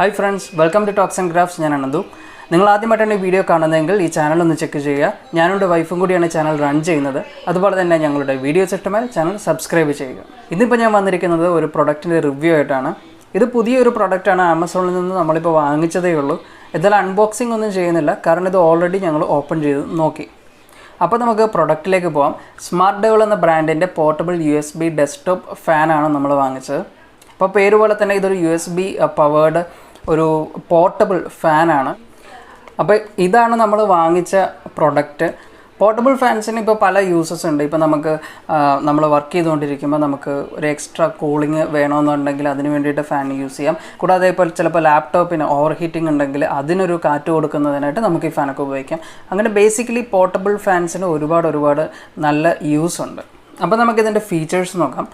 Hi friends, welcome to Talks and Crafts. I am Anandu. നിങ്ങൾ ആദ്യമായിട്ടാണ് ഈ video കാണുന്നതെങ്കിൽ ഈ ചാനൽ ഒന്ന് ചെക്ക് ചെയ്യുക. ഞാനും എൻ്റെ വൈഫും കൂടിയാണ് ചാനൽ റൺ ചെയ്യുന്നത്. അതുപോലെ തന്നെ ഞങ്ങളുടെ വീഡിയോസ് ഇഷ്ടമായാൽ ചാനൽ സബ്സ്ക്രൈബ് ചെയ്യുക. ഇന്നിപ്പോൾ ഞാൻ വന്നിരിക്കുന്നത് ഒരു പ്രൊഡക്റ്റിൻ്റെ റിവ്യൂ ആയിട്ടാണ്. ഇത് പുതിയൊരു പ്രൊഡക്റ്റാണ്, ആമസോണിൽ നിന്ന് നമ്മളിപ്പോൾ വാങ്ങിച്ചതേ ഉള്ളൂ. ഇതെല്ലാം അൺബോക്സിംഗ് ഒന്നും ചെയ്യുന്നില്ല, കാരണം ഇത് ഓൾറെഡി ഞങ്ങൾ ഓപ്പൺ ചെയ്ത് നോക്കി. അപ്പോൾ നമുക്ക് പ്രൊഡക്റ്റിലേക്ക് പോകാം. സ്മാർട്ട്ഡെവിൽ എന്ന ബ്രാൻഡിൻ്റെ പോർട്ടബിൾ USB ഡെസ്ക്ടോപ്പ് ഫാനാണ് നമ്മൾ വാങ്ങിച്ചത്. അപ്പോൾ പേര് പോലെ തന്നെ ഇതൊരു USB പവേർഡ് ഒരു പോർട്ടബിൾ ഫാനാണ്. അപ്പോൾ ഇതാണ് നമ്മൾ വാങ്ങിച്ച പ്രൊഡക്റ്റ്. പോർട്ടബിൾ ഫാൻസിന് ഇപ്പോൾ പല യൂസസ് ഉണ്ട്. ഇപ്പോൾ നമ്മൾ വർക്ക് ചെയ്തുകൊണ്ടിരിക്കുമ്പോൾ നമുക്ക് ഒരു എക്സ്ട്രാ കൂളിംഗ് വേണമെന്നുണ്ടെങ്കിൽ അതിന് വേണ്ടിയിട്ട് ഫാൻ യൂസ് ചെയ്യാം. കൂടാതെ ഇപ്പോൾ ചിലപ്പോൾ ലാപ്ടോപ്പിന് ഓവർ ഹീറ്റിംഗ് ഉണ്ടെങ്കിൽ അതിനൊരു കാറ്റ് കൊടുക്കുന്നതിനായിട്ട് നമുക്ക് ഈ ഫാനൊക്കെ ഉപയോഗിക്കാം. അങ്ങനെ ബേസിക്കലി പോർട്ടബിൾ ഫാൻസിന് ഒരുപാട് നല്ല യൂസ് ഉണ്ട്. അപ്പോൾ നമുക്കിതിൻ്റെ ഫീച്ചേഴ്സ് നോക്കാം.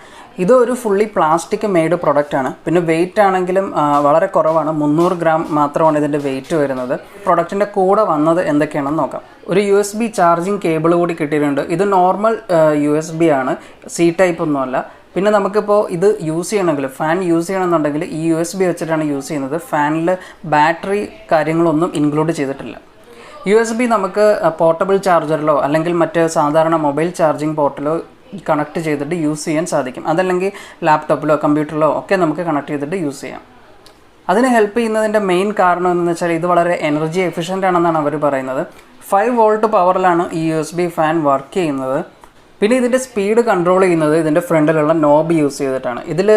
ഇതൊരു ഫുള്ളി പ്ലാസ്റ്റിക് മെയ്ഡ് പ്രൊഡക്റ്റാണ്. പിന്നെ വെയിറ്റ് ആണെങ്കിലും വളരെ കുറവാണ്, 300 ഗ്രാം മാത്രമാണ് ഇതിൻ്റെ വെയിറ്റ് വരുന്നത്. പ്രൊഡക്റ്റിൻ്റെ കൂടെ വന്നത് എന്തൊക്കെയാണെന്ന് നോക്കാം. ഒരു USB ചാർജിങ് കേബിൾ കൂടി കിട്ടിയിട്ടുണ്ട്. ഇത് നോർമൽ USB ആണ്, C ടൈപ്പ് ഒന്നുമല്ല. പിന്നെ നമുക്കിപ്പോൾ ഇത് യൂസ് ചെയ്യണമെങ്കിൽ, ഫാൻ യൂസ് ചെയ്യണമെന്നുണ്ടെങ്കിൽ ഈ USB വെച്ചിട്ടാണ് യൂസ് ചെയ്യുന്നത്. ഫാനിൽ ബാറ്ററി കാര്യങ്ങളൊന്നും ഇൻക്ലൂഡ് ചെയ്തിട്ടില്ല. USB നമുക്ക് പോർട്ടബിൾ ചാർജറിലോ അല്ലെങ്കിൽ മറ്റ് സാധാരണ മൊബൈൽ ചാർജിങ് പോർട്ടിലോ കണക്ട് ചെയ്തിട്ട് യൂസ് ചെയ്യാൻ സാധിക്കും. അതല്ലെങ്കിൽ ലാപ്ടോപ്പിലോ കമ്പ്യൂട്ടറിലോ ഒക്കെ നമുക്ക് കണക്ട് ചെയ്തിട്ട് യൂസ് ചെയ്യാം. അതിന് ഹെൽപ്പ് ചെയ്യുന്നതിൻ്റെ മെയിൻ കാരണം എന്ന് വെച്ചാൽ ഇത് വളരെ എനർജി എഫിഷ്യൻ്റ് ആണെന്നാണ് അവർ പറയുന്നത്. 5 വോൾട്ട് പവറിലാണ് ഈ USB ഫാൻ വർക്ക് ചെയ്യുന്നത്. പിന്നെ ഇതിൻ്റെ സ്പീഡ് കൺട്രോൾ ചെയ്യുന്നത് ഇതിൻ്റെ ഫ്രണ്ടിലുള്ള നോബ് യൂസ് ചെയ്തിട്ടാണ്. ഇതിൽ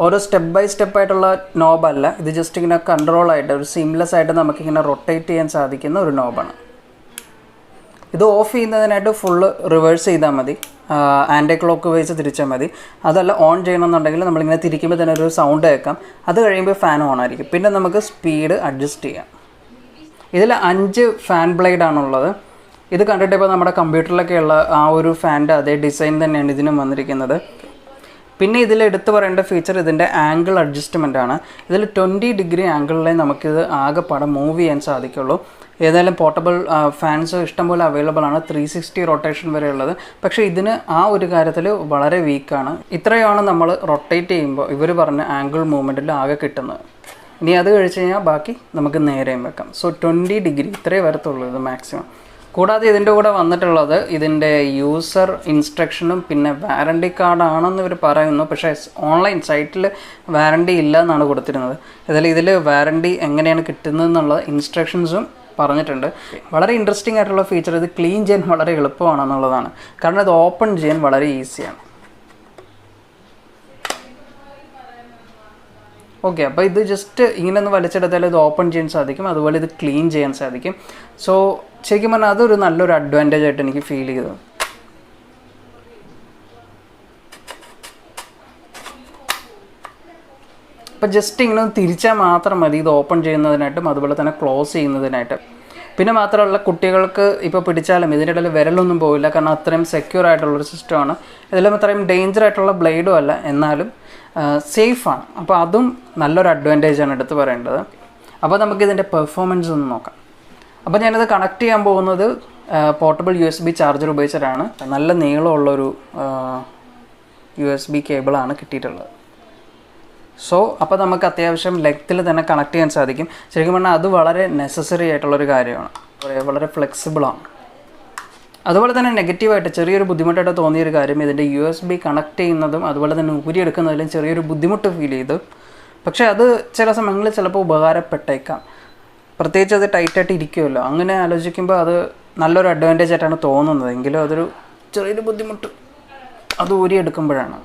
ഓരോ സ്റ്റെപ്പ് ബൈ സ്റ്റെപ്പായിട്ടുള്ള നോബല്ല, ഇത് ജസ്റ്റ് ഇങ്ങനെ കൺട്രോളായിട്ട് ഒരു സീംലെസ് ആയിട്ട് നമുക്കിങ്ങനെ റൊട്ടേറ്റ് ചെയ്യാൻ സാധിക്കുന്ന ഒരു നോബാണ്. ഇത് ഓഫ് ചെയ്യുന്നതിനായിട്ട് ഫുള്ള് റിവേഴ്സ് ചെയ്താൽ മതി, ആൻറ്റി ക്ലോക്ക് വൈസ് തിരിച്ചാൽ മതി. അതല്ല ഓൺ ചെയ്യണമെന്നുണ്ടെങ്കിൽ നമ്മളിങ്ങനെ തിരിക്കുമ്പോൾ തന്നെ ഒരു സൗണ്ട് കേൾക്കാം. അത് കഴിയുമ്പോൾ ഫാൻ ഓൺ ആയിരിക്കും. പിന്നെ നമുക്ക് സ്പീഡ് അഡ്ജസ്റ്റ് ചെയ്യാം. ഇതിൽ 5 ഫാൻ ബ്ലേഡാണുള്ളത്. ഇത് കണ്ടിട്ട് ഇപ്പോൾ നമ്മുടെ കമ്പ്യൂട്ടറിലൊക്കെയുള്ള ആ ഒരു ഫാനിൻ്റെ അതേ ഡിസൈൻ തന്നെയാണ് ഇതിനും വന്നിരിക്കുന്നത്. പിന്നെ ഇതിൽ എടുത്തു പറയേണ്ട ഫീച്ചർ ഇതിൻ്റെ ആംഗിൾ അഡ്ജസ്റ്റ്മെൻ്റ് ആണ്. ഇതിൽ 20 ഡിഗ്രി ആംഗിളിലേ നമുക്കിത് ആകെപ്പാടെ മൂവ് ചെയ്യാൻ സാധിക്കുള്ളൂ. ഏതായാലും പോർട്ടബിൾ ഫാൻസ് ഇഷ്ടംപോലെ അവൈലബിൾ ആണ്, 360 റൊട്ടേഷൻ വരെയുള്ളത്. പക്ഷേ ഇതിന് ആ ഒരു കാര്യത്തിൽ വളരെ വീക്കാണ്. ഇത്രയാണ് നമ്മൾ റൊട്ടേറ്റ് ചെയ്യുമ്പോൾ ഇവർ പറഞ്ഞ ആംഗിൾ മൂവ്മെൻറ്റിൽ ആകെ കിട്ടുന്നത്. ഇനി അത് കഴിച്ച് കഴിഞ്ഞാൽ ബാക്കി നമുക്ക് നേരെയും വെക്കാം. സോ 20 ഡിഗ്രി ഇത്രയേ വരത്തുള്ളൂ ഇത് മാക്സിമം. കൂടാതെ ഇതിൻ്റെ കൂടെ വന്നിട്ടുള്ളത് ഇതിൻ്റെ യൂസർ ഇൻസ്ട്രക്ഷനും പിന്നെ വാറണ്ടി കാർഡാണെന്ന് ഇവർ പറയുന്നു. പക്ഷേ ഓൺലൈൻ സൈറ്റിൽ വാറണ്ടി ഇല്ല എന്നാണ് കൊടുത്തിരുന്നത്. ഏതായാലും ഇതിൽ വാറണ്ടി എങ്ങനെയാണ് കിട്ടുന്നതെന്നുള്ള ഇൻസ്ട്രക്ഷൻസും പറഞ്ഞിട്ടുണ്ട്. വളരെ ഇൻട്രസ്റ്റിംഗ് ആയിട്ടുള്ള ഫീച്ചർ ഇത് ക്ലീൻ ചെയ്യാൻ വളരെ എളുപ്പമാണെന്നുള്ളതാണ്. കാരണം ഇത് ഓപ്പൺ ചെയ്യാൻ വളരെ ഈസിയാണ്. ഓക്കെ, അപ്പോൾ ഇത് ജസ്റ്റ് ഇങ്ങനെ ഒന്ന് വലിച്ചെടുത്താൽ ഇത് ഓപ്പൺ ചെയ്യാൻ സാധിക്കും, അതുപോലെ ഇത് ക്ലീൻ ചെയ്യാൻ സാധിക്കും. സോ ശരിക്കും പറഞ്ഞാൽ അതൊരു നല്ലൊരു അഡ്വാൻറ്റേജ് ആയിട്ട് എനിക്ക് ഫീൽ ചെയ്തു. അപ്പോൾ ജസ്റ്റ് ഇങ്ങനെ ഒന്ന് തിരിച്ചാൽ മാത്രം മതി ഇത് ഓപ്പൺ ചെയ്യുന്നതിനായിട്ടും അതുപോലെ തന്നെ ക്ലോസ് ചെയ്യുന്നതിനായിട്ട്. പിന്നെ മാത്രമല്ല, കുട്ടികൾക്ക് ഇപ്പോൾ പിടിച്ചാലും ഇതിൻ്റെ ഇടയിൽ വിരലൊന്നും പോവില്ല, കാരണം അത്രയും സെക്യൂർ ആയിട്ടുള്ളൊരു സിസ്റ്റമാണ്. ഇതിലും അത്രയും ഡേഞ്ചർ ആയിട്ടുള്ള ബ്ലേഡും അല്ല, എന്നാലും സേഫാണ്. അപ്പോൾ അതും നല്ലൊരു അഡ്വാൻറ്റേജാണ് എടുത്ത് പറയേണ്ടത്. അപ്പോൾ നമുക്കിതിൻ്റെ പെർഫോമൻസ് ഒന്ന് നോക്കാം. അപ്പോൾ ഞാനിത് കണക്ട് ചെയ്യാൻ പോകുന്നത് പോർട്ടബിൾ USB ചാർജർ ഉപയോഗിച്ചിട്ടാണ്. നല്ല നീളമുള്ളൊരു USB കേബിളാണ് കിട്ടിയിട്ടുള്ളത്. സോ അപ്പോൾ നമുക്ക് അത്യാവശ്യം ലെങ്ത്തിൽ തന്നെ കണക്ട് ചെയ്യാൻ സാധിക്കും. ശരിക്കും പറഞ്ഞാൽ അത് വളരെ നെസസറി ആയിട്ടുള്ളൊരു കാര്യമാണ്, വളരെ ഫ്ലെക്സിബിളാണ്. അതുപോലെ തന്നെ നെഗറ്റീവായിട്ട് ചെറിയൊരു ബുദ്ധിമുട്ടായിട്ട് തോന്നിയൊരു കാര്യം, ഇതിൻ്റെ USB കണക്ട് ചെയ്യുന്നതും അതുപോലെ തന്നെ ഊരിയെടുക്കുന്നതിലും ചെറിയൊരു ബുദ്ധിമുട്ട് ഫീൽ ചെയ്തു. പക്ഷേ അത് ചില സമയങ്ങളിൽ ചിലപ്പോൾ ഉപകാരപ്പെട്ടേക്കാം. പ്രത്യേകിച്ച് അത് ടൈറ്റായിട്ട് ഇരിക്കുമല്ലോ. അങ്ങനെ ആലോചിക്കുമ്പോൾ അത് നല്ലൊരു അഡ്വാൻറ്റേജ് ആയിട്ടാണ് തോന്നുന്നത്. എങ്കിലും അതൊരു ചെറിയൊരു ബുദ്ധിമുട്ട് അത് ഊരിയെടുക്കുമ്പോഴാണ്.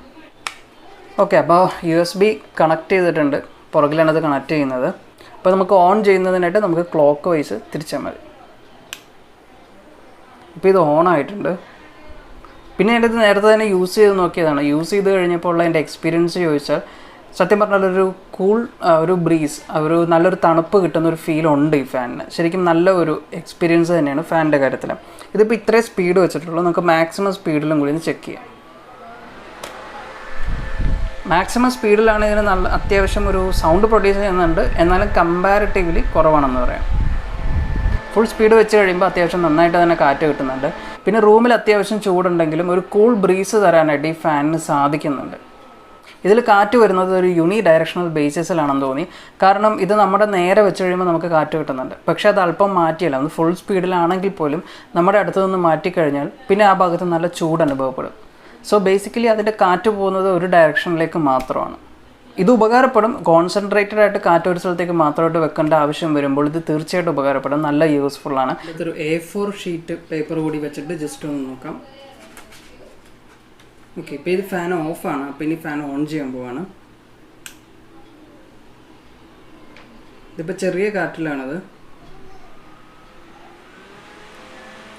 ഓക്കെ, അപ്പോൾ USB കണക്ട് ചെയ്തിട്ടുണ്ട്, പുറകിലാണ് അത് കണക്ട് ചെയ്യുന്നത്. അപ്പോൾ നമുക്ക് ഓൺ ചെയ്യുന്നതിനായിട്ട് നമുക്ക് ക്ലോക്ക് വൈസ് തിരിച്ചാൽ മതി. ഇപ്പോൾ ഇത് ഓൺ ആയിട്ടുണ്ട്. പിന്നെ എൻ്റെ ഇത് നേരത്തെ തന്നെ യൂസ് ചെയ്ത് നോക്കിയതാണ്. യൂസ് ചെയ്ത് കഴിഞ്ഞപ്പോൾ ഉള്ള എൻ്റെ എക്സ്പീരിയൻസ് ചോദിച്ചാൽ സത്യം പറഞ്ഞാൽ ഒരു ബ്രീസ്, ഒരു നല്ലൊരു തണുപ്പ് കിട്ടുന്ന ഒരു ഫീൽ ഉണ്ട് ഈ ഫാനിന്. ശരിക്കും നല്ല ഒരു എക്സ്പീരിയൻസ് തന്നെയാണ് ഫാനിൻ്റെ കാര്യത്തിൽ. ഇതിപ്പോൾ ഇത്രയും സ്പീഡ് വെച്ചിട്ടുള്ളൂ. നമുക്ക് മാക്സിമം സ്പീഡിലും കൂടി ഒന്ന് ചെക്ക് ചെയ്യാം. മാക്സിമം സ്പീഡിലാണ് ഇതിന് നല്ല അത്യാവശ്യം ഒരു സൗണ്ട് പ്രൊഡ്യൂസ് ചെയ്യുന്നുണ്ട്, എന്നാലും കമ്പാരിറ്റീവ്ലി കുറവാണെന്ന് പറയാം. ഫുൾ സ്പീഡ് വെച്ച് കഴിയുമ്പോൾ അത്യാവശ്യം നന്നായിട്ട് തന്നെ കാറ്റ് കിട്ടുന്നുണ്ട്. പിന്നെ റൂമിൽ അത്യാവശ്യം ചൂടുണ്ടെങ്കിലും ഒരു കൂൾ ബ്രീസ് തരാനായിട്ട് ഈ ഫാനിന് സാധിക്കുന്നുണ്ട്. ഇതിൽ കാറ്റ് വരുന്നത് ഒരു യൂണി ഡയറക്ഷണൽ ബേസിസിലാണെന്ന് തോന്നി. കാരണം ഇത് നമ്മുടെ നേരെ വെച്ച് കഴിയുമ്പോൾ നമുക്ക് കാറ്റ് കിട്ടുന്നുണ്ട്. പക്ഷേ അത് അല്പം മാറ്റിയല്ല, അത് ഫുൾ സ്പീഡിലാണെങ്കിൽ പോലും നമ്മുടെ അടുത്ത് നിന്ന് മാറ്റിക്കഴിഞ്ഞാൽ പിന്നെ ആ ഭാഗത്ത് നല്ല ചൂട് അനുഭവപ്പെടും. സോ ബേസിക്കലി അതിൻ്റെ കാറ്റ് പോകുന്നത് ഒരു ഡയറക്ഷനിലേക്ക് മാത്രമാണ്. ഇത് ഉപകാരപ്പെടും. കോൺസെൻട്രേറ്റഡ് ആയിട്ട് കാറ്റ് ഒരു സ്ഥലത്തേക്ക് മാത്രമായിട്ട് വെക്കേണ്ട ആവശ്യം വരുമ്പോൾ ഇത് തീർച്ചയായിട്ടും ഉപകാരപ്പെടും. നല്ല യൂസ്ഫുള്ളാണ്. ഇതൊരു A4 ഷീറ്റ് പേപ്പർ കൂടി വെച്ചിട്ട് ജസ്റ്റ് ഒന്ന് നോക്കാം. ഓക്കെ, ഇപ്പോൾ ഇത് ഫാൻ ഓഫാണ്. അപ്പോൾ ഇനി ഫാൻ ഓൺ ചെയ്യാൻ പോവാണ്. ഇതിപ്പോൾ ചെറിയ കാറ്റിലാണത്.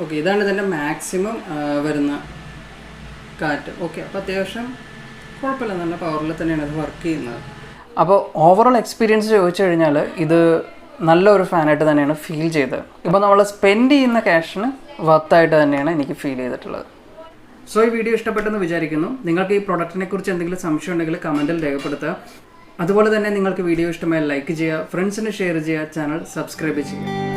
ഓക്കെ, ഇതാണ് ഇതിൻ്റെ മാക്സിമം വരുന്ന കാറ്റ്. ഓക്കെ, അപ്പോൾ അത്യാവശ്യം കുഴപ്പമില്ല, നല്ല പവറിൽ തന്നെയാണ് അത് വർക്ക് ചെയ്യുന്നത്. അപ്പോൾ ഓവറോൾ എക്സ്പീരിയൻസ് ചോദിച്ചു കഴിഞ്ഞാൽ ഇത് നല്ലൊരു ഫാനായിട്ട് തന്നെയാണ് ഫീൽ ചെയ്തത്. ഇപ്പോൾ നമ്മൾ സ്പെൻഡ് ചെയ്യുന്ന ക്യാഷിന് വർത്തായിട്ട് തന്നെയാണ് എനിക്ക് ഫീൽ ചെയ്തിട്ടുള്ളത്. സോ ഈ വീഡിയോ ഇഷ്ടപ്പെട്ടെന്ന് വിചാരിക്കുന്നു. നിങ്ങൾക്ക് ഈ പ്രൊഡക്റ്റിനെ കുറിച്ച് എന്തെങ്കിലും സംശയം ഉണ്ടെങ്കിൽ കമൻറ്റിൽ രേഖപ്പെടുത്തുക. അതുപോലെ തന്നെ നിങ്ങൾക്ക് വീഡിയോ ഇഷ്ടമായി ലൈക്ക് ചെയ്യുക, ഫ്രണ്ട്സിന് ഷെയർ ചെയ്യുക, ചാനൽ സബ്സ്ക്രൈബ് ചെയ്യുക.